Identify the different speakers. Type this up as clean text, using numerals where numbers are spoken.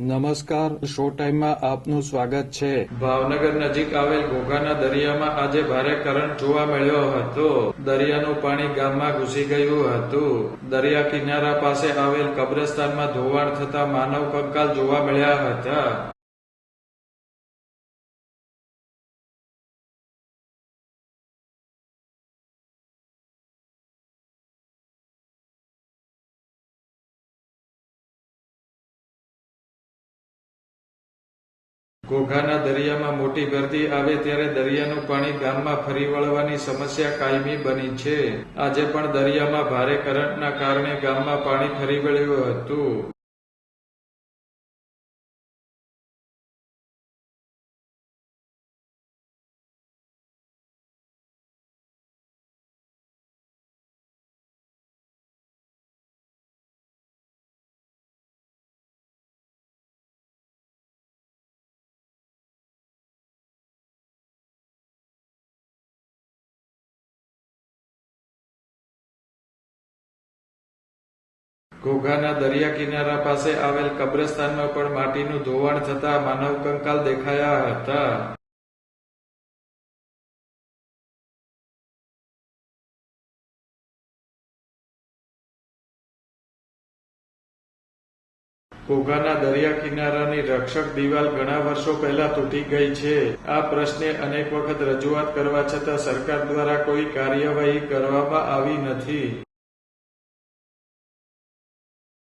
Speaker 1: નમસ્કાર, શો ટાઈમમાં આપનું સ્વાગત છે।
Speaker 2: ભાવનગર નજીક આવેલ ઘોઘાના દરિયામાં આજે ભારે કરંટ જોવા મળ્યો હતો। દરિયાનું પાણી ગામમાં ઘૂસી ગયું હતું। દરિયા કિનારા પાસે આવેલ કબ્રસ્તાનમાં ધોવાણ થતા માનવ કંકાલ જોવા મળ્યા હતા। ઘોઘાના દરિયામાં મોટી ભરતી આવે ત્યારે દરિયાનું પાણી ગામમાં ફરી વળવાની સમસ્યા કાયમી બની છે। આજે પણ દરિયામાં ભારે કરંટના કારણે ગામમાં પાણી ફરી વળ્યું હતું। ઘોઘાના દરિયા કિનારા પાસે આવેલ કબ્રસ્તાનમાં પણ માટીનું ધોવાણ થતા માનવ કંકાલ દેખાયા હતા। ઘોઘાના દરિયા કિનારાની રક્ષક દિવાલ ઘણા વર્ષો પહેલા તૂટી ગઈ છે। આ પ્રશ્ને અનેક વખત રજૂઆત કરવા છતાં સરકાર દ્વારા કોઈ કાર્યવાહી કરવામાં આવી નથી।